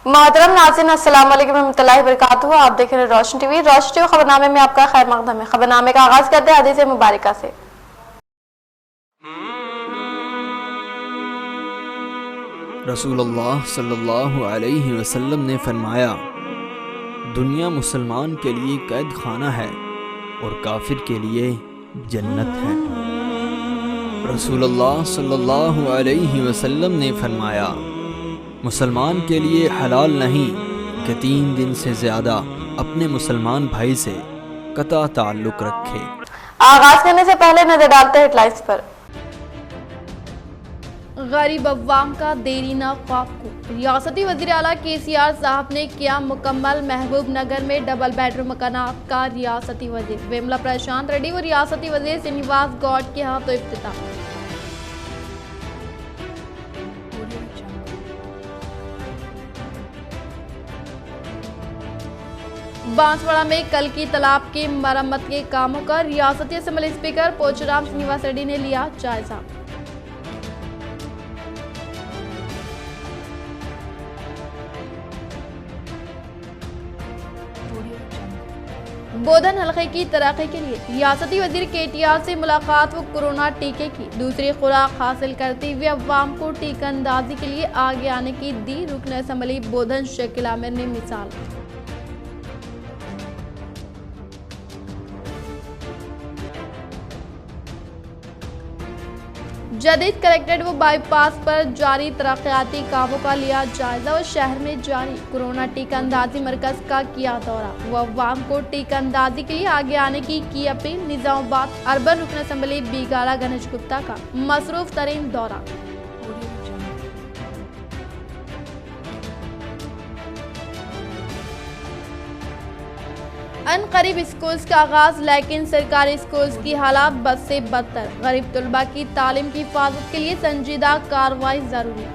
मोहतरम नाज़रीन, अस्सलाम वालेकुम रहमतुल्लाहि व बरकातुहू। आप देख रहे हैं रोशन टीवी। रोशन टीवी खबरनामे में आपका खैर मकदम है। खबरनामे का आगाज करते हैं हदीस मुबारका से। रसूलुल्लाह सल्लल्लाहु अलैहि वसल्लम ने फरमाया, दुनिया मुसलमान के लिए कैद खाना है और काफिर के लिए जन्नत है। रसूलुल्लाह सल्लल्लाहु अलैहि वसल्लम ने फरमाया, मुसलमान के लिए हलाल नहीं कि 3 दिन से ज़्यादा अपने मुसलमान भाई से कता ताल्लुक़ रखे। आगाज करने से पहले नजर डालते हैं हेडलाइंस पर। गरीब अव्वाम का देरीना ख्वाब को रियासती वज़ीर आला KCR साहब ने किया मुकम्मल। महबूब नगर में डबल बेडरूम मकानात का रियासती वज़ीर वेमला प्रशांत रेड्डी व रियासती वज़ीर श्रीनिवास गौड के हाथों इफ्तिताह। बांसवाड़ा में कल की तालाब की मरम्मत के कामों का रियासती असेंबली स्पीकर पोचुराम श्रीनिवास रेड्डी ने लिया जायजा। बोधन हलके की तरक्की के लिए रियासती वजीर KTR से मुलाकात व कोरोना टीके की दूसरी खुराक हासिल करते हुए अवाम को टीका अंदाजी के लिए आगे आने की दी रुकन असेंबली बोधन शकील आमिर ने मिसाल। जदीद कलेक्ट्रेट व बाईपास पर जारी तरक्याती कामों का लिया जायजा व शहर में जारी कोरोना टीका अंदाजी मरकज का किया दौरा व अवाम को टीका अंदाजी के लिए आगे आने की अपील। निजामाबाद अर्बन रुकन असेंबली बीगाला गणेश गुप्ता का मसरूफ तरीन दौरा। अनकरीब स्कूल्स का आगाज, लेकिन सरकारी स्कूल्स की हालात बद से बदतर। गरीब तलबा की तालीम की हिफाजत के लिए संजीदा कार्रवाई जरूरी।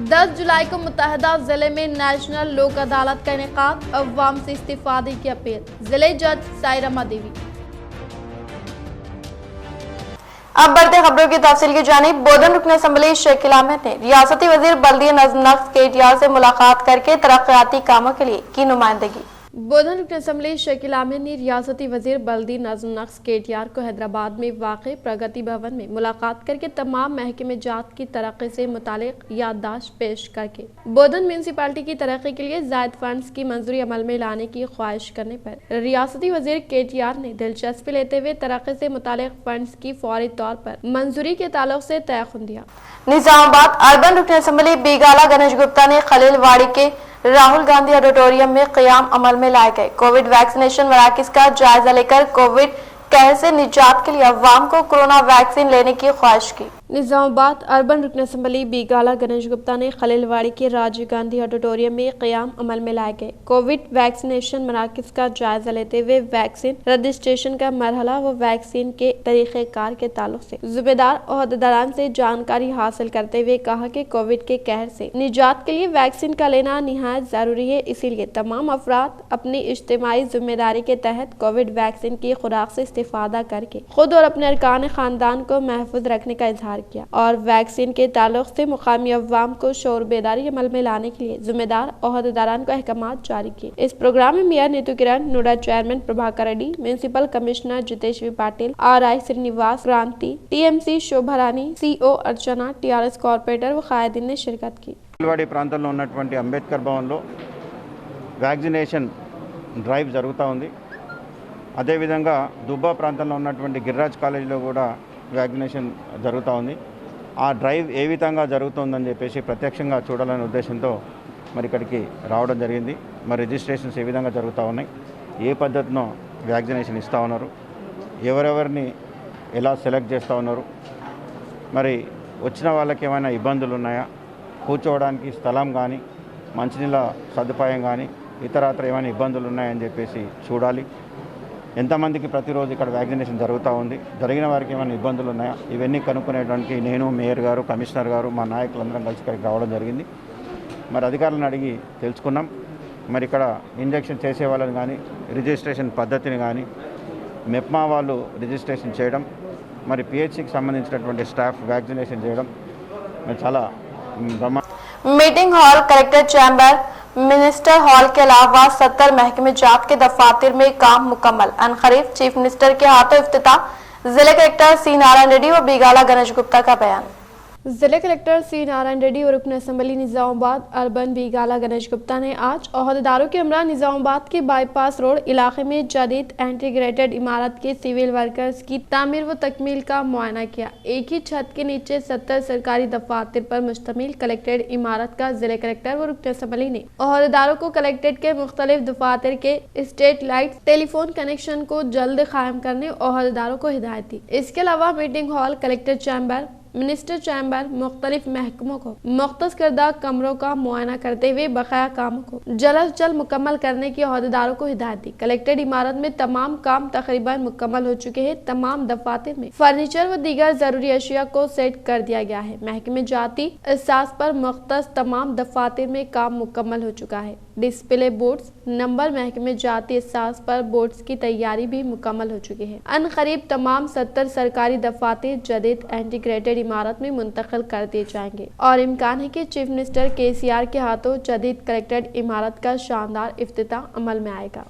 10 जुलाई को मुत्तहदा जिले में नेशनल लोक अदालत का इनेकाद, अवाम से इस्तीफादे की अपील। जिले जज सायरमा देवी। अब बढ़ते खबरों की तफसील की जानिब। बोधन रुकन असेंबली शकील आमिर ने रियासती वजीर बल्दिया नज़्म नक्श KTR से मुलाकात करके तरक्याती कामों के लिए की नुमाइंदगी। बोधन रुकन असेंबली शकील आमिर ने रियासती वजीर बल्दी नज़्म नक्श KTR को हैदराबाद में वाक़े प्रगति भवन में मुलाकात करके तमाम महकमे जात की तरक्की से मुतालिक याददाश्त पेश करके बोधन म्यूनसिपालिटी की तरक्की के लिए ज़ायद फंड्स की मंजूरी अमल में लाने की ख्वाहिश करने पर रियासती वजीर KTR ने दिलचस्पी लेते हुए तरक्की से मुतालिक फंड्स की फौरी तौर पर मंजूरी के ताल्लुक से तयखुन दिया। निजामाबाद अर्बन रुकन असेंबली बीगाला गणेश गुप्ता ने खलीलवाड़ी के राहुल गांधी ऑडिटोरियम में क़याम अमल में लाए गए कोविड वैक्सीनेशन मराकज़ का जायजा लेकर कोविड कहर से निजात के लिए अवाम को कोरोना वैक्सीन लेने की ख्वाहिश की। निजामाबाद अर्बन रुकन असेंबली बीगाला गणेश गुप्ता ने खलीलवाड़ी के राजीव गांधी ऑडिटोरियम में क़याम अमल में लाए गए कोविड वैक्सीनेशन मराकज़ का जायजा लेते हुए वैक्सीन रजिस्ट्रेशन का मरहला व वैक्सीन के तरीक़ेकार के ताल्लुक से ज़िम्मेदार ओहदेदारान से जानकारी हासिल करते हुए कहा कि कोविड के कहर से निजात के लिए वैक्सीन का लेना निहायत ज़रूरी है। इसीलिए तमाम अफराद अपनी इज्तिमाई जिम्मेदारी के तहत कोविड वैक्सीन की खुराक से इस्तिफादा करके खुद और अपने अरकान ख़ानदान को महफूज रखने का इजहार किया और वैक्सीन के ताल्लुक से मुकामी अवाम को शऊर बेदारी अमल में लाने के लिए जिम्मेदार ओहदेदारान को अहकामात जारी किए। इस प्रोग्राम में mayor Nitu Kiran, NUDA chairman Prabhakar Reddy, municipal commissioner Jitesh Patil, RI Srinivas, Kranti, TMC शोभा रानी, CO अर्चना, TRS कॉर्पोरेटर व कायदीन ने शिरकत की। खलीलवाड़ी ప్రాంతంలో ఉన్నటువంటి అంబేద్కర్ భవన్లో వ్యాక్సినేషన్ డ్రైవ్ జరుగుతూ ఉంది. అదేవిధంగా దుబ్బా ప్రాంతంలో ఉన్నటువంటి గిరిరాజ్ కాలేజీలో కూడా వ్యాక్సినేషన్ జరుగుతూ ఉంది. ఆ డ్రైవ్ ఏ విధంగా జరుగుతుందని చెప్పేసి ప్రత్యక్షంగా చూడాలనే ఉద్దేశంతో మరి ఇక్కడికి రావడం జరిగింది. మరి రిజిస్ట్రేషన్స్ ఏ విధంగా జరుగుతూ ఉన్నాయి, ఏ పద్ధతిలో వ్యాక్సినేషన్ ఇస్తూ ఉన్నారు, ఎవరెవరిని ఎలా సెలెక్ట్ చేస్తూ ఉన్నారు, మరి వచ్చిన వాళ్ళకి ఏమైనా ఇబ్బందులు ఉన్నాయా, కూర్చోవడానికి స్థలం కానీ మంచినీళ్ళ సదుపాయం కానీ ఇతరత్ర ఏమైనా ఇబ్బందులు ఉన్నాయని చెప్పేసి చూడాలి. ఎంతమందికి ప్రతిరోజు ఇక్కడ వ్యాక్సినేషన్ జరుగుతూ ఉంది, జరిగిన వారికి ఏమైనా ఇబ్బందులు ఉన్నాయా, ఇవన్నీ కనుక్కునేడానికి నేను, మేయర్ గారు, కమిషనర్ గారు, మా నాయకులందరం కలిసి ఇక్కడికి రావడం జరిగింది. మరి అధికారులను అడిగి తెలుసుకున్నాం. మరి ఇక్కడ ఇంజెక్షన్ చేసే వాళ్ళని కానీ రిజిస్ట్రేషన్ పద్ధతిని కానీ మెప్మా వాళ్ళు రిజిస్ట్రేషన్ చేయడం, మరి పిహెచ్సికి సంబంధించినటువంటి స్టాఫ్ వ్యాక్సినేషన్ చేయడం చాలా బ్రహ్మాండ meeting hall, collector chamber, minister hall के अलावा 70 महकमे जात के दफातर में काम मुकम्मल। अनखरीफ चीफ मिनिस्टर के हाथों इफ्तिताह। जिले कलेक्टर सी नारायण रेड्डी व बीगाला गणेश गुप्ता का बयान। जिले कलेक्टर सी नारायण रेड्डी और रुकन असम्बली निजामाबाद अर्बन बीगाला गणेश गुप्ता ने आज ओहदेदारों के हमरा निजामाबाद के बाईपास रोड इलाके में जदीद इंटीग्रेटेड इमारत के सिविल वर्कर्स की तामीर व तकमील का मुआयना किया। एक ही छत के नीचे 70 सरकारी दफातर पर मुश्तमिल कलेक्ट्रेट इमारत का जिले कलेक्टर व रुकन असम्बली ने ओहदेदारों को कलेक्ट्रेट के मुख्तलिफ दफातर के स्ट्रीट लाइट, टेलीफोन कनेक्शन को जल्द कायम करने ओहदेदारों को हिदायत दी। इसके अलावा meeting hall, collector chamber, minister chamber, मुख्तलिफ महकमों को मुख्तस करदा कमरों का मुआयना करते हुए बकाया कामों को जल्द अज जल्द मुकम्मल करने की ओहदेदारों को हिदायत दी। कलेक्ट्रेट इमारत में तमाम काम तकरीबन मुकम्मल हो चुके हैं। तमाम दफातर में फर्नीचर व दीगर जरूरी अशिया को सेट कर दिया गया है। महकमे जाती एहसास पर मुख्तस तमाम दफातर में काम मुकम्मल हो चुका है। डिस्प्ले बोर्ड्स नंबर महकमे जाती एहसास पर बोर्ड्स की तैयारी भी मुकम्मल हो चुकी है। अन करीब तमाम 70 सरकारी दफातर जदीद इंटीग्रेटेड इमारत में मुंतकिल कर दिए जाएंगे और इम्कान है कि चीफ मिनिस्टर KCR के हाथों जदीद कलेक्ट्रेट इमारत का शानदार इफ्तिताह अमल में आएगा।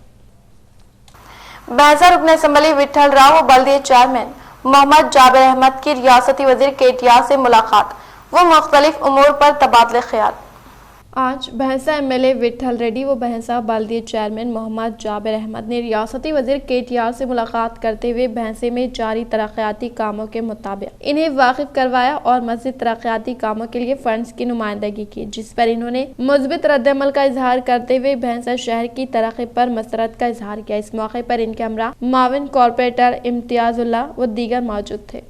बहसा रुकन असम्बली विठल राव व बल्दिया चेयरमैन मोहम्मद जाबिर अहमद की रियासती वजीर KTR से मुलाकात व मुख्तलिफ उमूर पर तबादले ख्याल। आज बहसा MLA विठल रेड्डी व बहसा बल्दिया चेयरमैन मोहम्मद जाबिर अहमद ने रियासती वजीर KTR से मुलाकात करते हुए बहसे में जारी तरक्याती कामों के मुताबिक इन्हें वाकिफ करवाया और मज़ीद तरक्याती कामों के लिए फंड्स की नुमाइंदगी की, जिस पर इन्होंने मुस्बित रद्दअमल का इजहार करते हुए बहसा शहर की तरक्की पर मसरत का इजहार किया। इस मौके पर इनके हमरा माविन कॉर्पोरेटर इम्तियाजुल्लाह व दीगर मौजूद थे।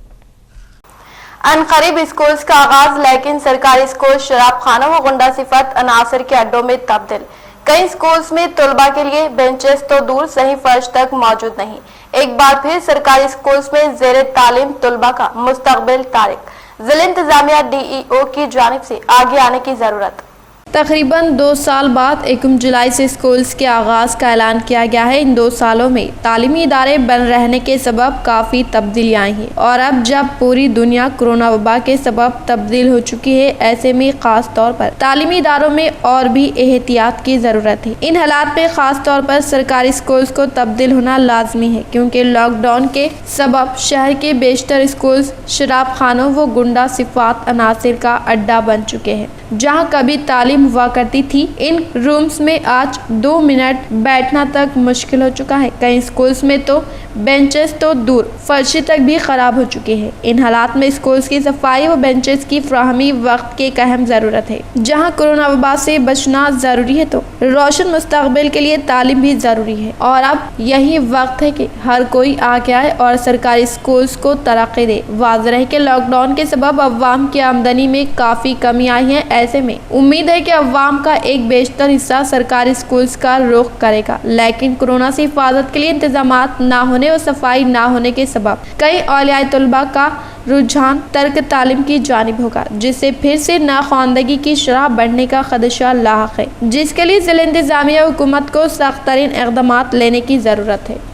अनकरीब स्कूल्स का आगाज, लेकिन सरकारी स्कूल शराब खानों व गुंडा सिफत अनासर के अड्डों में तब्दील। कई स्कूल्स में तलबा के लिए बेंचेस तो दूर सही फर्श तक मौजूद नहीं। एक बार फिर सरकारी स्कूल्स में जेर तालीम तलबा का मुस्तकबिल तारिक। जिला इंतजामिया DEO की जानिब से आगे आने की जरूरत। तकरीबन 2 साल बाद 1 जुलाई से स्कूल्स के आगाज़ का ऐलान किया गया है। इन 2 सालों में तालीमी इदारे बंद रहने के सबब काफ़ी तब्दीलियाँ आई हैं और अब जब पूरी दुनिया कोरोना वबा के सबब तब्दील हो चुकी है, ऐसे में ख़ास तौर पर तालीमी इदारों में और भी एहतियात की ज़रूरत है। इन हालात में ख़ास तौर पर सरकारी स्कूल्स को तब्दील होना लाजमी है, क्योंकि लॉकडाउन के सबब शहर के बेशतर स्कूल्स शराब खानों व गुंडा सिफात अनासिर का अड्डा बन चुके हैं। जहाँ कभी तालीम हुआ करती थी, इन रूम्स में आज 2 मिनट बैठना तक मुश्किल हो चुका है। कई स्कूल्स में तो बेंचेस तो दूर फर्शी तक भी खराब हो चुके हैं। इन हालात में स्कूल्स की सफाई व बेंचेस की फ्राहमी वक्त की एक अहम ज़रूरत है। जहां कोरोना वबा से बचना ज़रूरी है, तो रोशन मुस्तकबिल के लिए तालीम भी ज़रूरी है और अब यही वक्त है कि हर कोई आगे आए और सरकारी स्कूल्स को तरक्की दे। वाज़ेह है कि लॉकडाउन के सबब अवाम की आमदनी में काफ़ी कमी आई है। ऐसे में उम्मीद है कि अवाम का एक बेशतर हिस्सा सरकारी स्कूल्स का रुख करेगा, लेकिन कोरोना से हिफाजत के लिए इंतजामात ना होने और सफाई ना होने के सबब कई औलियाए तलबा का रुझान तर्क तालीम की जानिब होगा, जिससे फिर से नाख्वानदगी की शरह बढ़ने का खदशा लाहक है, जिसके लिए जिला इंतजामिया हुकूमत को सख्त तरीन इक़दामात लेने की ज़रूरत है।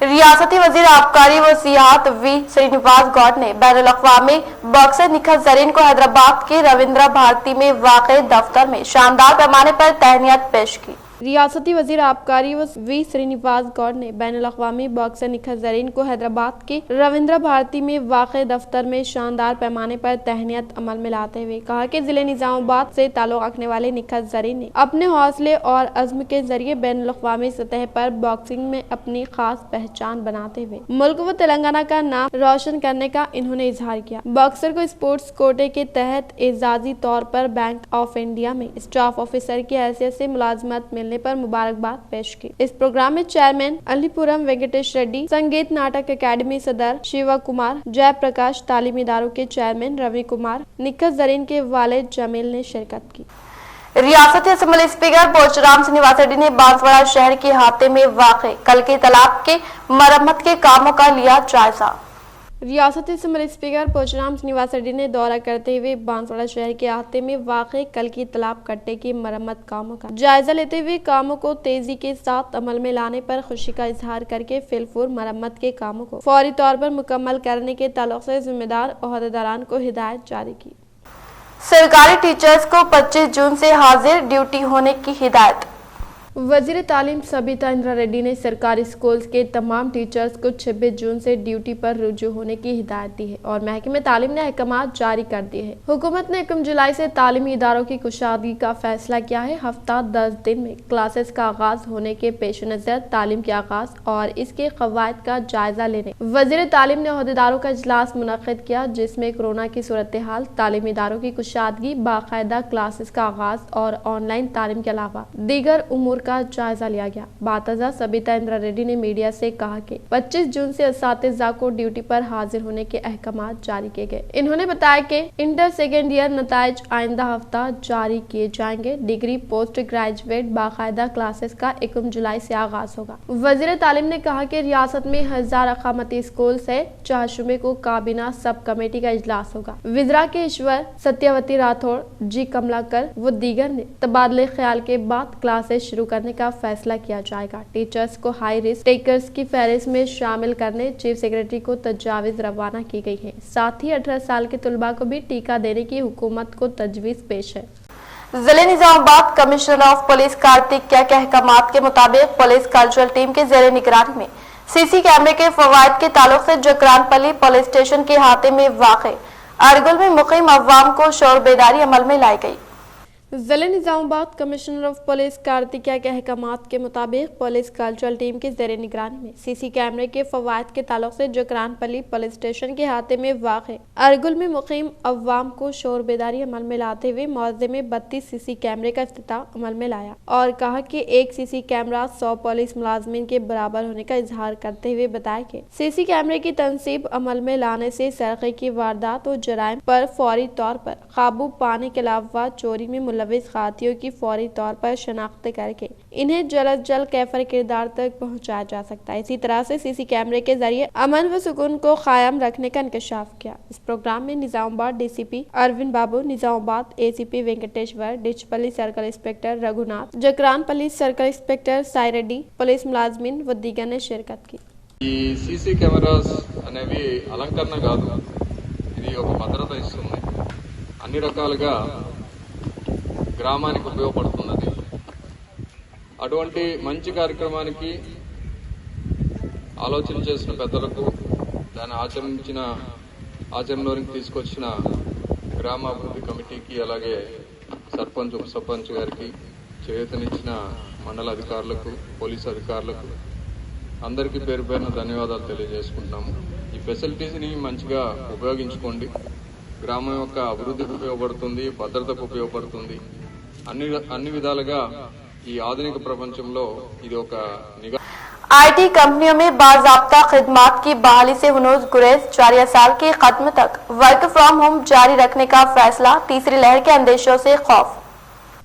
रियासती वजीर आबकारी व सियाहत V श्रीनिवास गौड़ ने बैनुल-अक़वामी बॉक्सर निखत ज़रीन को हैदराबाद के रविंद्र भारती में वाक़े दफ्तर में शानदार पैमाने पर तहनीत पेश की। रियासती वजीर आबकारी व V श्रीनिवास गौड़ ने बैनुल-अक़वामी बॉक्सर निखत ज़रीन को हैदराबाद के रविंद्र भारती में वाक़े दफ्तर में शानदार पैमाने पर तहनीत अमल में लाते हुए कहा कि जिले निजामाबाद से ताल्लुक़ रखने वाले निखत ज़रीन ने अपने हौसले और अज़्म के जरिए बैनुल-अक़वामी सतह पर बॉक्सिंग में अपनी खास पहचान बनाते हुए मुल्क व तेलंगाना का नाम रोशन करने का इन्होंने इजहार किया। बॉक्सर को स्पोर्ट्स कोटे के तहत एजाजी तौर पर बैंक ऑफ इंडिया में स्टाफ ऑफिसर की हैसियत से मुलाजमत मिलने पर मुबारकबाद पेश की। इस प्रोग्राम में चेयरमैन अलीपुरम वेंकटेश रेड्डी, संगीत नाटक अकेडमी सदर शिवा कुमार, जयप्रकाश तालीमी इदारों के चेयरमैन रवि कुमार, निखत ज़रीन के वालिद जमील ने शिरकत की। रियासती असम्बली स्पीकर पोचराम श्रीनिवास रेड्डी ने बांसवाड़ा शहर के हाथे में वाक़े कल के तालाब के मरम्मत के कामों का लिया जायजा। रियासती असम्बली स्पीकर पोचराम श्रीनिवास रेड्डी ने दौरा करते हुए बांसवाड़ा शहर के अहाते में वाक़ई कल की तालाब कट्टे की मरम्मत कामों का जायजा लेते हुए कामों को तेजी के साथ अमल में लाने पर खुशी का इजहार करके फिलफूर मरम्मत के कामों को फौरी तौर पर मुकम्मल करने के ताल्लुक से जिम्मेदार ओहदेदारान को हिदायत जारी की। सरकारी टीचर्स को 25 जून से हाजिर ड्यूटी होने की हिदायत। वजीर तालीम सबिता इंद्रा रेड्डी ने सरकारी स्कूल्स के तमाम टीचर्स को 26 जून से ड्यूटी पर रुजू होने की हिदायत दी है और महकमे तालीम ने अहकामात जारी कर दिए हैं। हुकूमत ने 1 जुलाई से तालीमी इदारों की कुशादगी का फैसला किया है। हफ्ता 10 दिन में क्लासेस का आगाज होने के पेश नज़र तालीम के आगाज और इसके कवायद का जायजा लेने वजीर तालीम ने ओहदेदारों का इजलास मुनक्किद किया, जिसमें कोरोना की सूरत हाल, तालीमी इदारों की कुशादगी, बाकायदा क्लासेस का आगाज और ऑनलाइन तालीम के अलावा दीगर उमूर का जायजा लिया गया। बातजा सबिता इंद्रा रेड्डी ने मीडिया से कहा कि 25 जून से असातिज़ा को ड्यूटी पर हाजिर होने के अहकामात जारी किए गए। इन्होंने बताया कि इंटर सेकेंड ईयर नताइज आइंदा हफ्ता जारी किए जाएंगे। डिग्री पोस्ट ग्रेजुएट बाकायदा क्लासेस का 1 जुलाई से आगाज होगा। वजीर तालीम ने कहा कि रियासत में 1000 अकामती स्कूल से 4 शुबे को काबीना सब कमेटी का इजलास होगा। विज़रा के ईश्वर सत्यवती राठौड़, जी कमलाकर व दीगर ने तबादले ख्याल के बाद क्लासेस शुरू करने का फैसला किया जाएगा। टीचर्स को हाई रिस्क टेकर्स की फहरिस्त में शामिल करने चीफ सेक्रेटरी को तजावीज रवाना की गई है। साथ ही 18 साल के तुलबा को भी टीका देने की हुकूमत को तजवीज पेश है। जिले Nizamabad commissioner of police Kartik क्या के अहकामात के मुताबिक पुलिस कल्चरल टीम के जेर निगरानी में सीसी कैमरे के फवायद के ताल्लुक से जकरानपल्ली पुलिस स्टेशन के अहाते में वाक़े अरगुल में मुकीम अवाम को शोर बेदारी अमल में लाई गई। जिले निजामाबाद कमिश्नर ऑफ पुलिस कार्तिकिया के अहकामात के मुताबिक पुलिस कल्चरल टीम की जेर निगरानी में सीसी कैमरे के फवायद के ताल्लुक से जकरानपल्ली पुलिस स्टेशन के अहाते में वाक़े अरगुल में मुकीम अवाम को शोर बेदारी अमल में लाते हुए मुआवजे में 32 सीसी कैमरे का इफ्तिताह अमल में लाया और कहा कि एक सीसी कैमरा 100 पुलिस मुलाजमीन के बराबर होने का इजहार करते हुए बताया कि सीसी कैमरे की तनसीब अमल में लाने से सरक़े की वारदात और जराइम पर फौरी तौर पर काबू पाने के अलावा चोरी में मुलविस खातियों की फौरी तौर पर शनाख्त करके इन्हें जल्द जल्द कैफर किरदार तक पहुंचाया जा सकता है। इसी तरह से सीसी कैमरे के जरिए अमन व सुकून को कायम रखने का इंकशाफ किया। इस प्रोग्राम में Nizamabad DCP Arvind Babu, Nizamabad ACP Venkateshwar, Dichpally circle inspector Raghunath, Jakranpally circle inspector Sai Reddy, police मुलाजमीन व दीगर ने शिरकत की। ఈ సీసీ కెమెరాస్ అనేవి అలంకరణ కాదు, ఇది ఒక భద్రత ఇస్తుంది. అన్ని రకాలుగా గ్రామానికి ఉపయోగపడుతున్నది. అటువంటి మంచి కార్యక్రమానికి ఆలోచన చేసిన పెద్దలకు, దాన్ని ఆచరణలోకి తీసుకొచ్చిన గ్రామ అభివృద్ధి కమిటీకి, అలాగే సర్పంచ్ ఉప సర్పంచ్ గారికి, చేయూతనిచ్చిన మండల అధికారులకు, పోలీసు అధికారులకు అందరికీ పేరు పేరున ధన్యవాదాలు తెలియజేసుకుంటున్నాము. ఈ ఫెసిలిటీస్ని మంచిగా ఉపయోగించుకోండి. గ్రామం యొక్క అభివృద్ధికి ఉపయోగపడుతుంది, భద్రతకు ఉపయోగపడుతుంది. అన్ని విధాలుగా ఈ ఆధునిక ప్రపంచంలో ఇది ఒక నిఘా। आईटी कंपनियों में बाज़ाब्ता खिदमात की बहाली से हुनूज गुरेज, 4 साल के खत्म तक वर्क फ्रॉम होम जारी रखने का फैसला, तीसरी लहर के अंदेशों से खौफ।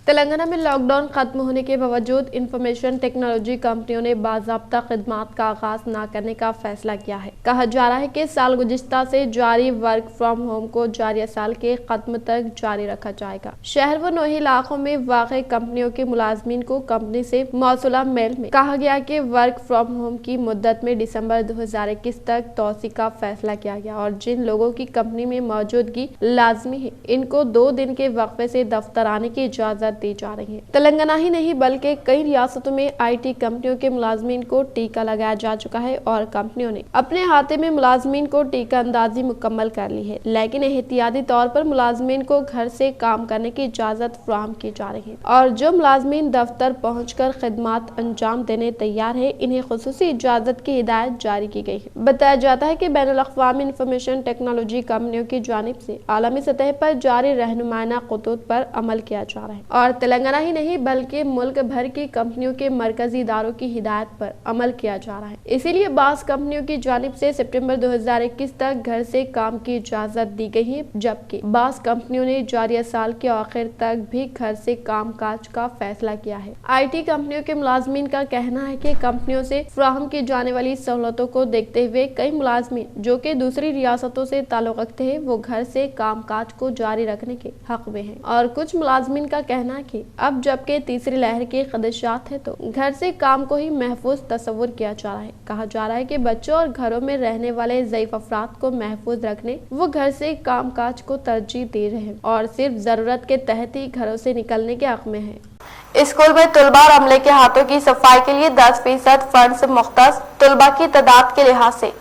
तेलंगाना में लॉकडाउन खत्म होने के बावजूद इंफॉर्मेशन टेक्नोलॉजी कंपनियों ने बाज़ाब्ता खिदमात का आगाज न करने का फैसला किया है। कहा जा रहा है कि साल गुज़िश्ता से जारी वर्क फ्रॉम होम को जारी साल के खत्म तक जारी रखा जाएगा। शहर व नोही इलाकों में वाक़ई कंपनियों के मुलाजमीन को कंपनी से मौसूला मेल में कहा गया कि वर्क फ्रॉम होम की मुद्दत में दिसंबर 2021 तक तोसी का फैसला किया गया और जिन लोगों की कंपनी में मौजूदगी लाजमी है, इनको 2 दिन के वक्फे से दफ्तर आने की इजाजत दी जा रही है। तेलंगाना ही नहीं बल्कि कई रियासतों में आईटी कंपनियों के मुलाजमीन को टीका लगाया जा चुका है और कंपनियों ने अपने हाथे में मुलाजमीन को टीका अंदाजी मुकम्मल कर ली है, लेकिन एहतियाती तौर पर मुलाजमीन को घर से काम करने की इजाजत फराहम की जा रही है और जो मुलाजमीन दफ्तर पहुंचकर खिदमात अंजाम देने तैयार है, इन्हें खुसूसी इजाजत की हिदायत जारी की गई है। बताया जाता है कि बैनुल-अक़वामी इंफॉर्मेशन टेक्नोलॉजी कंपनियों की जानिब से आलमी सतह पर जारी रहनुमाना ख़ुतूत पर अमल किया जा रहा है और और तेलंगाना ही नहीं बल्कि मुल्क भर की कंपनियों के मरकजी इदारों की हिदायत पर अमल किया जा रहा है। इसीलिए बास कंपनियों की जानिब से सितंबर 2021 तक घर से काम की इजाजत दी गई है, जबकि बास कंपनियों ने जारिया साल के आखिर तक भी घर से काम काज का फैसला किया है। IT कंपनियों के मुलाजमीन का कहना है कि कंपनियों से फराहम की जाने वाली सहूलतों को देखते हुए कई मुलाजमीन जो कि दूसरी रियासतों से ताल्लुक रखते हैं वो घर से काम काज को जारी रखने के हक में हैं, और कुछ मुलाजमीन का कहना है कि अब जबकि तीसरी लहर के खदशात है तो घर से काम को ही महफूज तस्वुर किया जा रहा है। कहा जा रहा है कि बच्चों और घरों में रहने वाले ज़ईफ अफराद को महफूज रखने वो घर से काम काज को तरजीह दे रहे हैं और सिर्फ जरूरत के तहत ही घरों से निकलने के हक में है। स्कूल में तुलबा और अमले के हाथों की सफाई के लिए 10% फंड से मुख्तस। तुलबा की तादाद के लिहाज से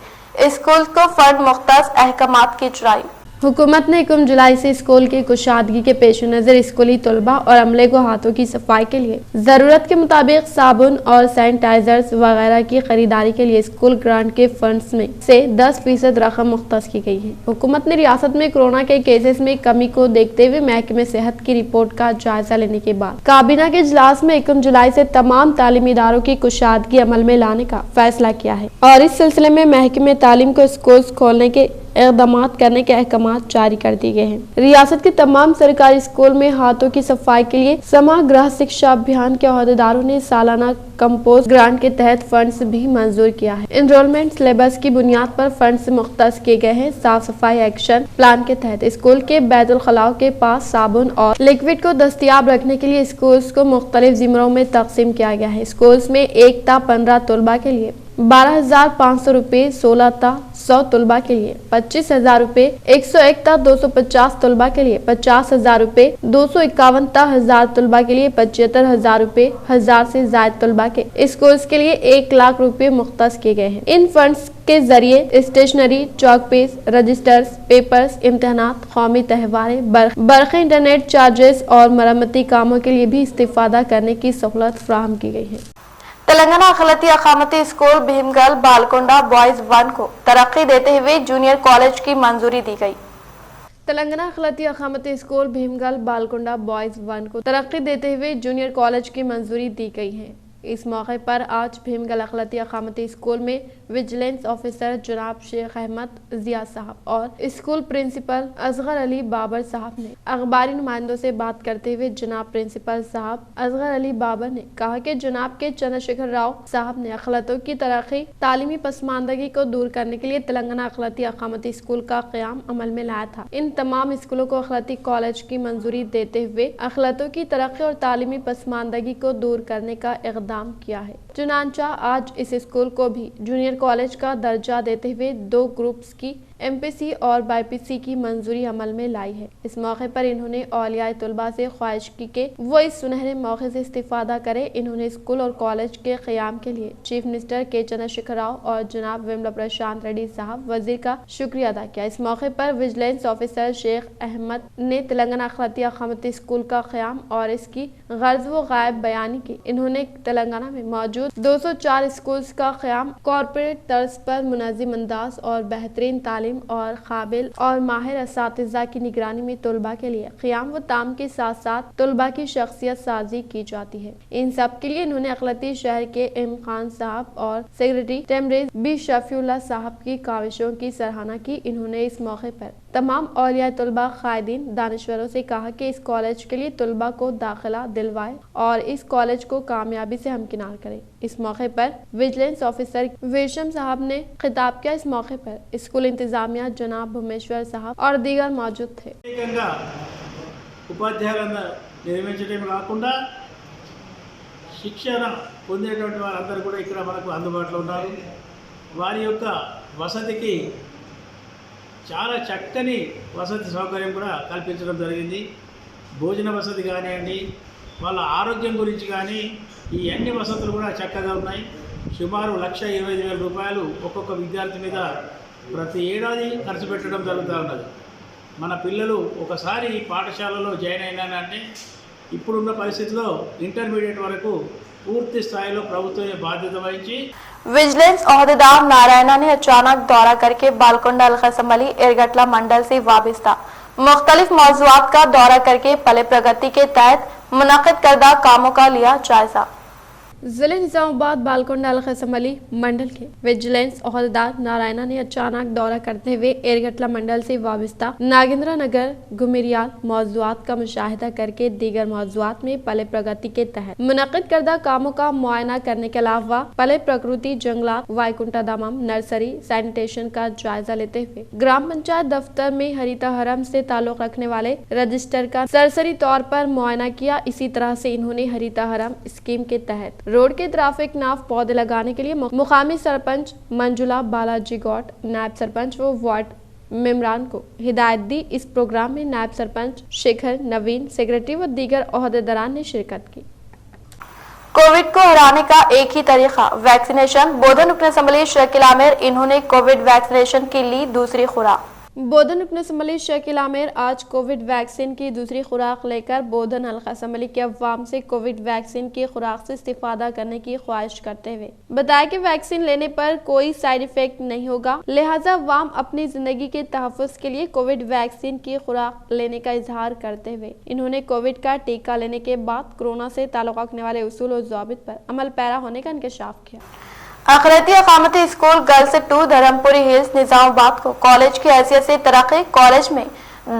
स्कूल को फंड मुख्तस अहकामात की इजराई। हुकूमत ने 1 जुलाई से स्कूल की कुशादगी के पेश नज़र स्कूली तलबा और अमले को हाथों की सफाई के लिए ज़रूरत के मुताबिक साबुन और सैनिटाइजर्स वगैरह की खरीदारी के लिए स्कूल ग्रांट के फंड्स में से 10% रकम मुख्तस की गई है। हुकूमत ने रियासत में कोरोना के केसेस में कमी को देखते हुए महकमे सेहत की रिपोर्ट का जायजा लेने के बाद काबीना के इजलास में 1 जुलाई से तमाम तालीमी इदारों की कुशादगी अमल में लाने का फैसला किया है और इस सिलसिले में महकमे तालीम को स्कूल खोलने के इक़दामात करने के अहकामात जारी कर दिए गए हैं। रियासत के तमाम सरकारी स्कूल में हाथों की सफाई के लिए समग्र शिक्षा अभियान के अहदेदारों ने सालाना कंपोस्ट ग्रांट के तहत फंड्स भी मंजूर किया है। एनरोलमेंट सिलेबस की बुनियाद पर फंड्स मुख्तस किए गए हैं। साफ सफाई एक्शन प्लान के तहत स्कूल के बैतुल खलाओं के पास साबुन और लिक्विड को दस्तयाब रखने के लिए स्कूल्स को मुख्तलिफ जिम्मों में तकसीम किया गया है। स्कूल्स में 1 ता 15 तलबा के लिए 12,500 रुपए, 16 ता 100 तलबा के लिए 25,000 रुपए, 101 ता 250 तलबा के लिए 50,000 रुपए, 251 ता 1000 तलबा के लिए 75,000 रुपए, 1000 से ज्यादा तलबा के स्कूल्स के लिए 1 लाख रुपए मुख्तस किए गए हैं। इन फंड्स के जरिए स्टेशनरी, चौक पेज, रजिस्टर्स, पेपर्स, इम्तहानात, कौमी तहवारें, बरक़ी, इंटरनेट चार्जेस और मरम्मती कामों के लिए भी इस्तेफादा करने की सहूलत फराहम की गई है। तेलंगाना अखिलती अकामती स्कूल भीमगल बालकोंडा बॉयज 1 को तरक्की देते हुए जूनियर कॉलेज की मंजूरी दी गई। तेलंगाना अखिलती अकामती स्कूल भीमगल बालकोंडा बॉयज 1 को तरक्की देते हुए जूनियर कॉलेज की मंजूरी दी गई है। इस मौके पर आज भीमगल अखिलती अकामती स्कूल में विजिलेंस ऑफिसर जनाब शेख अहमद जिया साहब और स्कूल प्रिंसिपल असगर अली बाबर साहब ने अखबारी नुमाइंदों से बात करते हुए जनाब प्रिंसिपल साहब असगर अली बाबर ने कहा कि जनाब के चंद्रशेखर राव साहब ने अखिलतों की तरक्की, तालीमी पसमानदगी को दूर करने के लिए तेलंगाना अखिलती अकामती स्कूल का क़याम अमल में लाया था। इन तमाम स्कूलों को अखिलती कॉलेज की मंजूरी देते हुए अखिलतों की तरक्की और तालीमी पसमानदगी को दूर करने का इक़दाम किया है। चुनांचा आज इस स्कूल को भी जूनियर कॉलेज का दर्जा देते हुए 2 ग्रुप्स की MPC और BPC की मंजूरी अमल में लाई है। इस मौके पर इन्होंने औलिया तलबा से ख्वाहिश की कि वो इस सुनहरे मौके से इस्तिफादा करें। इन्होंने स्कूल और कॉलेज के क़याम के लिए चीफ मिनिस्टर के चंद्रशेखर राव और जनाब वेमला प्रशांत रेड्डी साहब वजीर का शुक्रिया अदा किया। इस मौके पर विजिलेंस ऑफिसर शेख अहमद ने तेलंगाना अखिलती अकामती स्कूल का क़याम और इसकी गर्ज व गायब बयानी की। इन्होंने तेलंगाना में मौजूद 204 स्कूल्स का क़याम कॉर्पोरेट तर्ज पर मुनज़्ज़म अंदाज और बेहतरीन तालीम और काबिल और माहिर असातिज़ा की निगरानी में तलबा के लिए क़याम व ताम के साथ साथ तलबा की शख्सियत साजी की जाती है। इन सब के लिए इन्होंने अखिलती शहर के एम खान साहब और सेक्रेटरी टेमरेज बी शफीउल्लाह साहब की काविशों की सराहना की। इन्होंने इस मौके पर तमाम औलिया तलबा, कायदीन, दानिश्वरों से कहा कि इस कॉलेज के लिए तलबा को दाखिला दिलवाए और इस कॉलेज को कामयाबी से हमकिनार करें। इस मौके पर विजिलेंस ऑफिसर वेशम साहब ने खिताब किया। इस मौके पर स्कूल इंतजामिया जनाब भुमेश्वर साहब और दीगर मौजूद थे। ఉపాధ్యాయులను నిర్మించడమే కాకుండా శిక్షణ పొందేటువంటి వారందరూ కూడా ఇక్కడ మనకు అందుబాటులో ఉన్నారు. వారి యొక్క వసతికి చాలా చక్కని వసతి సౌకర్యం కూడా కల్పించడం జరిగింది. భోజన వసతి కానివ్వండి, వాళ్ళ ఆరోగ్యం గురించి కానీ ఈ అన్ని వసతులు కూడా చక్కగా ఉన్నాయి. సుమారు 1,25,000 రూపాయలు ఒక్కొక్క విద్యార్థి మీద ప్రతి ఏడాది ఖర్చు పెట్టడం జరుగుతూ ఉన్నది. మన పిల్లలు ఒకసారి పాఠశాలలో జాయిన్ అయినానంటే ఇప్పుడున్న పరిస్థితిలో ఇంటర్మీడియట్ వరకు పూర్తి స్థాయిలో ప్రభుత్వమే బాధ్యత వహించి विजिलेंस ओहदेदार नारायणा ने अचानक दौरा करके बालकोंडा अलखसमली एरगटला मंडल से वाबिस्ता मुख्तलिफ मौज़ूआत का दौरा करके पले प्रगति के तहत मुनक़िद करदा कामों का लिया जायजा। जिले निजामाबाद बालकोंडा हल्का असम्बली मंडल के विजिलेंस ओहदेदार नारायणा ने अचानक दौरा करते हुए एरगटला मंडल से वाबस्ता नागेंद्र नगर गुमिरियाल मौजूदात का मुशाहिदा करके दीगर मौजूदात में पले प्रगति के तहत मुनक़िद करदा कामों का मुआयना करने के अलावा पले प्रकृति जंगलात वाईकुंठा दामम नर्सरी सैनिटेशन का जायजा लेते हुए ग्राम पंचायत दफ्तर में हरिता हरम से ताल्लुक रखने वाले रजिस्टर का सरसरी तौर पर मुआयना किया। इसी तरह से इन्होंने हरिता हरम स्कीम के तहत रोड के ट्रैफिक नाव पौधे लगाने के लिए मुकामी सरपंच मंजुला बालाजी गौट नायब सरपंच व वार्ड मेंबरान को हिदायत दी। इस प्रोग्राम में नायब सरपंच शेखर नवीन सेक्रेटरी व दीगर ओहदेदारान ने शिरकत की। कोविड को हराने का एक ही तरीका वैक्सीनेशन। बोधन रुकन असम्बली शकील आमिर इन्होंने कोविड वैक्सीनेशन की ली दूसरी खुराक। बोधन रुकन असम्बली शकील आमिर आज कोविड वैक्सीन की दूसरी खुराक लेकर बोधन हल्का असम्बली के अवाम से कोविड वैक्सीन की खुराक से इस्तेफादा करने की ख्वाहिश करते हुए बताया कि वैक्सीन लेने पर कोई साइड इफेक्ट नहीं होगा, लिहाजा अवाम अपनी जिंदगी के तहफ़्फ़ुज़ के लिए कोविड वैक्सीन की खुराक लेने का इजहार करते हुए इन्होंने कोविड का टीका लेने के बाद कोरोना से ताल्लुक़ रखने वाले उसूल और ज़ाबित पर अमल पैरा होने का इंकशाफ किया। अखिलती अकामती school girls 2 Dharmapuri hills Nizamabad को कॉलेज की हैसियत से तरक्की। कॉलेज में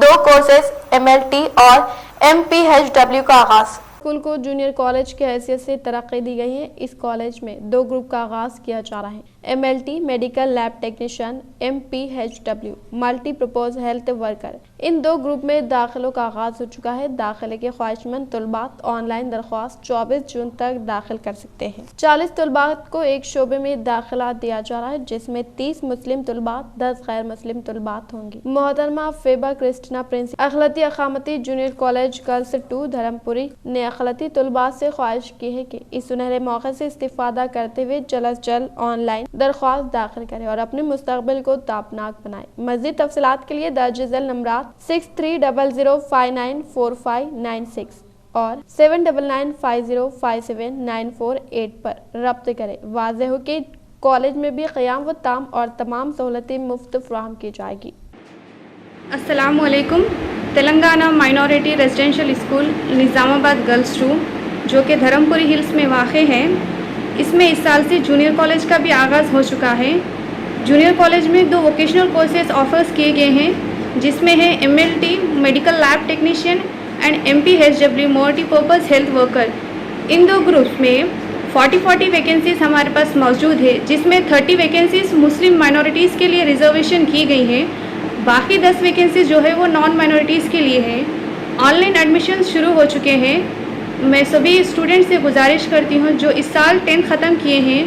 2 कोर्सेज MLT और MPHW का आगाज। स्कूल को जूनियर कॉलेज की हैसियत से तरक्की दी गई है। इस कॉलेज में 2 ग्रुप का आगाज किया जा रहा है। MLT medical lab technician, MPHW multi purpose health worker. इन 2 ग्रुप में दाखिलों का आगाज हो चुका है। दाखिले के ख्वाहिशमंद तलबात ऑनलाइन दरख्वास्त 24 जून तक दाखिल कर सकते हैं। 40 तलबात को एक शोबे में दाखिला दिया जा रहा है, जिसमें 30 मुस्लिम तलबात 10 गैर मुस्लिम तलबात होंगी। मोहतरमा फेबा क्रिस्टिना प्रिंस अखिलती अकामती जूनियर कॉलेज गर्ल्स 2 धर्मपुरी ने अखिलती तलबात से ख्वाहिश की है कि इस सुनहरे मौके से इस्तिफादा करते हुए जल्द अज जल्द ऑनलाइन दरख्वास्त दाखिल करें और अपने मुस्तकबिल को तापनाक बनाएं। मज़ीद तफसीलात के लिए दर्ज झेल नंबरात 6300594596 और 7995057948 पर रब्त करें। वाज़ेह हो कि कॉलेज में भी क़याम व ताम और तमाम सहूलतें मुफ्त फराहम की जाएगी। अस्सलाम वालेकुम। Telangana minority residential school Nizamabad girls 2 जो कि धर्मपुरी हिल्स में वाक़ है, इसमें इस साल से जूनियर कॉलेज का भी आगाज़ हो चुका है। जूनियर कॉलेज में 2 वोकेशनल कोर्सेज ऑफर्स किए गए हैं, जिसमें है MLT medical lab technician and MPHW multipurpose health worker. इन 2 ग्रुप्स में 40 वैकेंसीज़ हमारे पास मौजूद है, जिसमें 30 वैकेंसीज़ मुस्लिम माइनॉरिटीज़ के लिए रिजर्वेशन की गई हैं। बाकी 10 वैकेंसीज़ जो है वो नॉन माइनॉरिटीज़ के लिए हैं। ऑनलाइन एडमिशन शुरू हो चुके हैं। मैं सभी स्टूडेंट से गुजारिश करती हूँ जो इस साल 10th ख़त्म किए हैं,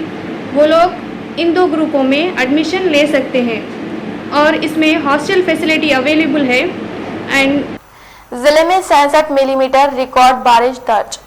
वो लोग इन 2 ग्रुपों में एडमिशन ले सकते हैं और इसमें हॉस्टल फैसिलिटी अवेलेबल है। एंड जिले में 67 मिलीमीटर रिकॉर्ड बारिश दर्ज।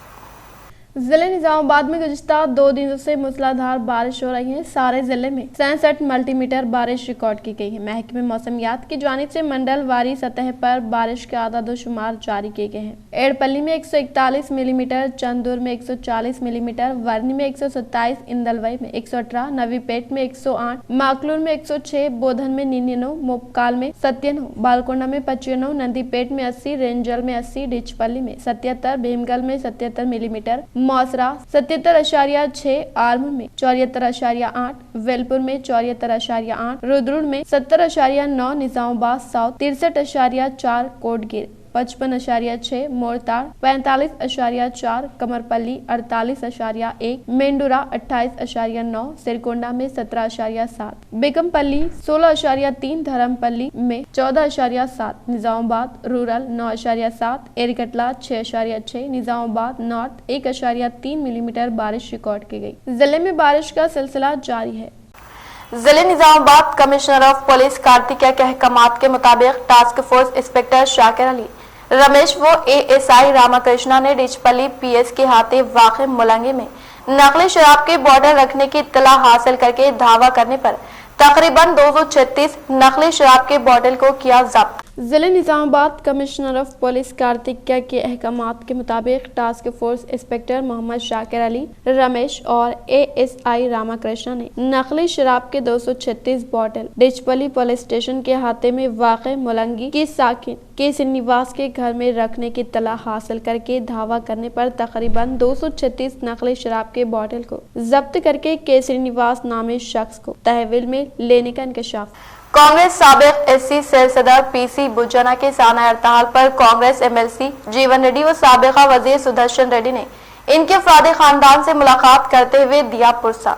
जिले निजामाबाद में गुज़िश्ता 2 दिनों से मूसलाधार बारिश हो रही है। सारे जिले में 67 मिलीमीटर बारिश रिकॉर्ड की गई है। महकमे मौसमियात की जानिब से मंडल वारी सतह पर बारिश के आदाद शुमार जारी किए गए हैं। एड़पल्ली में 141 मिलीमीटर, चंदूर में 140 मिलीमीटर, वर्नी में 127, इंदलवई में 118, नवीपेट में 108, माकलूर में 106, बोधन में 99, मोपकाल में 97, बालकोंडा में 95, नंदीपेट में 80, रेंजल में 80, डिचपल्ली में 77, भीमगल में 77 मिलीमीटर, मौसरा 77.6, आर्म में 74.8, वेलपुर में 74.8, रुद्रुड़ में 70.9, निजामाबाद साउथ 63.4, कोटगिर 55.6, मोरताड़ 45.4, कमरपल्ली 48.1, मेंडुरा 28.9, सिरकोंडा में 17.7, बेगमपल्ली 16.3, धर्मपल्ली में 14.7, Nizamabad rural 9.7, एरकटला 6.6, Nizamabad north 1.3 millimetre बारिश रिकॉर्ड की गई। जिले में बारिश का सिलसिला जारी है। जिले Nizamabad commissioner of police Kartikeya के अहकामात के मुताबिक task force inspector Shakir Ali Ramesh व ASI रामाकृष्णा ने डिचपल्ली PS के हाथे वाक़े मुलंगे में नकली शराब के बॉटल रखने की इत्तला हासिल करके धावा करने पर तकरीबन 236 नकली शराब के बॉटल को किया जब्त। ضلع نظام آباد کمشنر آف پولیس کارتکیہ کے احکامات کے مطابق ٹاسک فورس انسپکٹر محمد شاکر علی رمیش اور ASI راما کرشنا نے نقلی شراب کے 236 بوتل ڈچپلی پولیس اسٹیشن کے احاطے میں واقع ملنگی کے ساکن کے سنیواس کے گھر میں رکھنے کی اطلاع حاصل کر کے دھاوا کرنے پر تقریباً 236 نقلی شراب کے بوتل کو ضبط کر کے کے سنیواس نامی شخص کو تحویل میں لینے کا انکشاف۔ کانگریس سابق SC سیل صدر PC بجنا کے سانحہ ارتحال پر کانگریس MLC جیون ریڈی و سابقہ وزیر سدرشن ریڈی نے ان کے افراد خاندان سے ملاقات کرتے ہوئے دیا پرسہ۔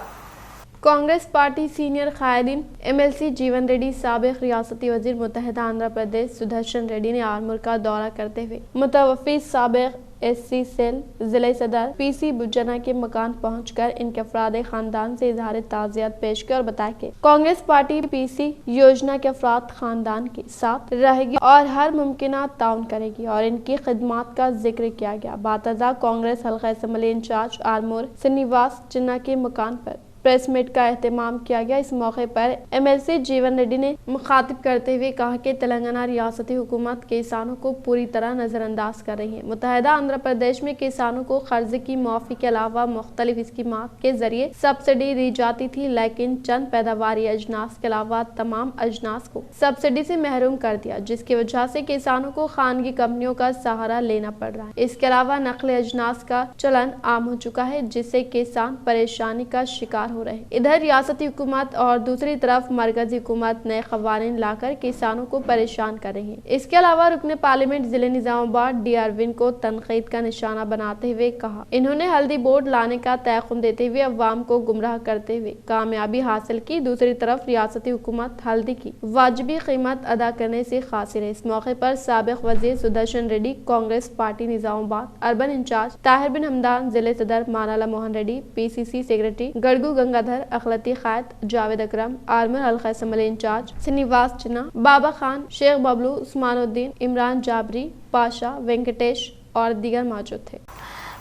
کانگریس پارٹی سینئر قائدین MLC جیون ریڈی، سابق ریاستی وزیر متحدہ آندھرا پردیش سدرشن ریڈی نے آرمور کا دورہ کرتے ہوئے متوفی سابق SC سیل ضلع صدر PC بجنا کے مکان پہنچ کر ان کے افراد خاندان سے اظہار تعزیت پیش کیا اور بتایا کہ کانگریس پارٹی PC یوجنا کے افراد خاندان کے ساتھ رہے گی اور ہر ممکنہ تعاون کرے گی اور ان کی خدمات کا ذکر کیا گیا۔ بعد کانگریس حلقہ اسمبلی انچارج آرمور سنیواس چنا کے مکان پر پریس میٹ کا اہتمام کیا گیا۔ اس موقع پر MLC جیون ریڈی نے مخاطب کرتے ہوئے کہا کہ تلنگانہ ریاستی حکومت کسانوں کو پوری طرح نظر انداز کر رہی ہے۔ متحدہ آندھرا پردیش میں کسانوں کو قرض کی معافی کے علاوہ مختلف اسکیمات کے ذریعے سبسڈی دی جاتی تھی، لیکن چند پیداواری اجناس کے علاوہ تمام اجناس کو سبسڈی سے محروم کر دیا، جس کی وجہ سے کسانوں کو خانگی کمپنیوں کا سہارا لینا پڑ رہا ہے۔ اس کے علاوہ نقلی اجناس کا چلن عام ہو چکا ہے، جس سے کسان پریشانی کا شکار ہو رہے ہیں۔ ادھر ریاستی حکومت اور دوسری طرف مرکزی حکومت نئے قوانین لا کر کسانوں کو پریشان کر رہی ہے۔ اس کے علاوہ رکن پارلیمنٹ ضلع نظام آباد ڈی اروند کو تنقید کا نشانہ بناتے ہوئے کہا انہوں نے ہلدی بورڈ لانے کا تیقن دیتے ہوئے عوام کو گمراہ کرتے ہوئے کامیابی حاصل کی۔ دوسری طرف ریاستی حکومت ہلدی کی واجبی قیمت ادا کرنے سے قاصر ہے۔ اس موقع پر سابق وزیر سدرشن ریڈی، کانگریس پارٹی نظام آباد اربن انچارج طاہر بن حمدان، ضلع صدر مانالا موہن ریڈی، PCC سیکریٹری گڑگو گنگادھر، اقلیتی قائد جاوید اکرم، آرمور حلقہ اسمبلی انچارج سنیواس چنا، بابا خان، شیخ ببلو، عثمان الدین، عمران جابری، پاشا، وینکٹیش اور دیگر موجود تھے۔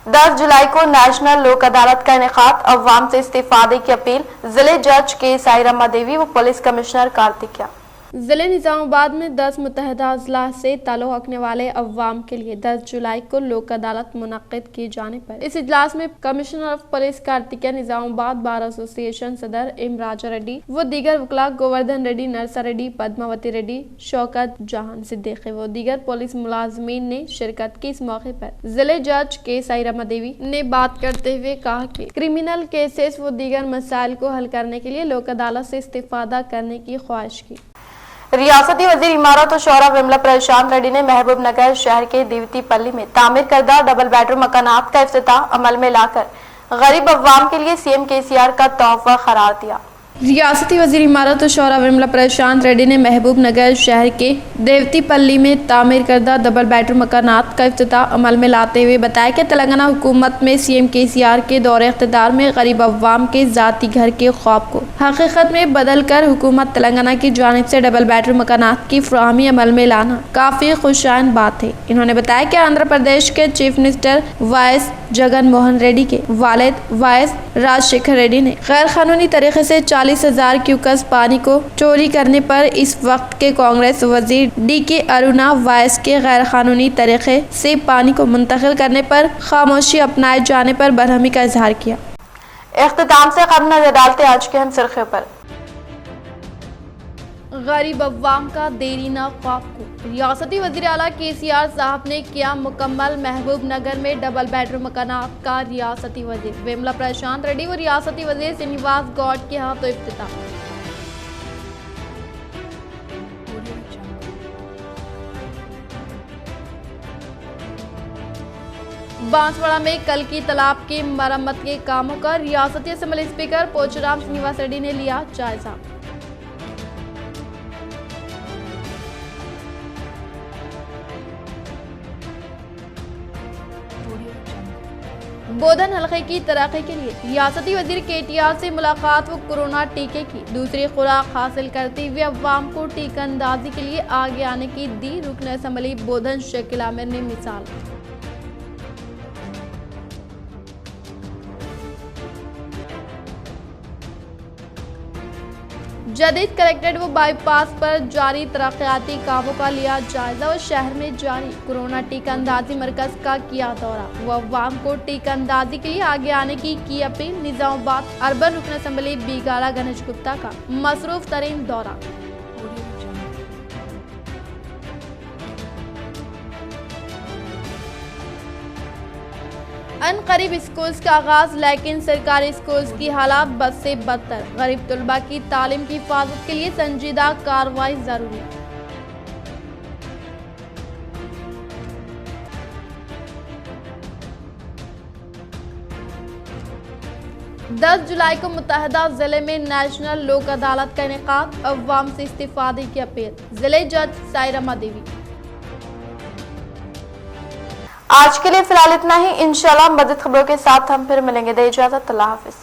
10 جولائی کو نیشنل لوک عدالت کا انعقاد، عوام سے استفادے کی اپیل، ضلع جج KSI رما دیوی و پولیس کمشنر کارتکیہ۔ ضلع نظام آباد میں 10 متحدہ اضلاع سے تعلق رکھنے والے عوام کے لیے 10 جولائی کو لوک عدالت منعقد کیے جانے پر اس اجلاس میں کمشنر آف پولیس کارتکیہ، نظام آباد بار ایسوسی ایشن صدر ایم راجا ریڈی و دیگر وکلاء، گووردھن ریڈی، نرسا ریڈی، پدماوتی ریڈی، شوکت جہان صدیقی و دیگر پولیس ملازمین نے شرکت کی۔ اس موقع پر ضلع جج KSI رما دیوی نے بات کرتے ہوئے کہا کہ کرمنل کیسز و دیگر مسائل کو حل کرنے کے لیے لوک عدالت سے استفادہ کرنے کی خواہش کی۔ ریاستی وزیر امارت و شورا وملا پرشانت ریڈی نے محبوب نگر شہر کے دیوتی پلی میں تعمیر کردہ ڈبل بیڈ روم مکانات کا افتتاح عمل میں لا کر غریب عوام کے لیے CM KCR کا تحفہ قرار دیا۔ ریاستی وزیر امارت و شورا وملا پرشانت ریڈی نے محبوب نگر شہر کے دیوتی پلی میں تعمیر کردہ ڈبل بیڈ روم مکانات کا افتتاح عمل میں لاتے ہوئے بتایا کہ تلنگانہ حکومت میں CM KCR کے دور اقتدار میں غریب عوام کے ذاتی گھر کے خواب کو حقیقت میں بدل کر حکومت تلنگانہ کی جانب سے ڈبل بیڈ روم مکانات کی فراہمی عمل میں لانا کافی خوشائن بات ہے۔ انہوں نے بتایا کہ آندھرا پردیش کے chief minister Y S Jagan Mohan Reddy کے والد وائس راج شیکھر ریڈی نے غیر قانونی طریقے سے 40,000 کیوکس پانی کو چوری کرنے پر اس وقت کے کانگریس وزیر DK ارونا وائس کے غیر قانونی طریقے سے پانی کو منتقل کرنے پر خاموشی اپنائے جانے پر برہمی کا اظہار کیا۔ اختتام سے قبل نظر ڈالتے آج کے اہم سرخیوں پر۔ غریب عوام کا دیرینہ خواب کو ریاستی وزیر اعلیٰ KCR صاحب نے کیا مکمل۔ محبوب نگر میں ڈبل بیڈ روم مکانات کا ریاستی وزیر وملا پرشانت ریڈی و ریاستی وزیر سنیواس گوڈ کے ہاتھوں افتتاح۔ بانسواڑہ میں کلکی تالاب کی مرمت کے کاموں کا ریاستی اسمبلی اسپیکر پوچورام سنیواس ریڈی نے لیا جائزہ۔ بودھن حلقے کی ترقی کے لیے ریاستی وزیر KTR سے ملاقات و کورونا ٹیکے کی دوسری خوراک حاصل کرتے ہوئے عوام کو ٹیکہ اندازی کے لیے آگے آنے کی دی رکن اسمبلی بودھن شکیل عامر نے مثال۔ जदीद कलेक्ट्रेट व बाईपास पर जारी तरक्याती कामों का लिया जायजा और शहर में जारी कोरोना टीका अंदाजी मरकज का किया दौरा व अवाम को टीका अंदाजी के लिए आगे आने की अपील। निजामाबाद अर्बन रुकन असेंबली बीगाला गणेश गुप्ता का मसरूफ तरीन दौरा। अन करीब स्कूल्स का आगाज, लेकिन सरकारी स्कूल्स की हालात बद से बदतर। गरीब तलबा की तालीम की हिफाजत के लिए संजीदा कार्रवाई जरूरी। 10 जुलाई को मुत्तहदा जिले में नेशनल लोक अदालत का इनेकाद, अवाम से इस्तीफादे की अपील। जिले जज सायरमा देवी। आज के लिए फिलहाल इतना ही। इंशाल्लाह मज़ीद खबरों के साथ हम फिर मिलेंगे। दे इजाज़त, अल्लाह हाफिज।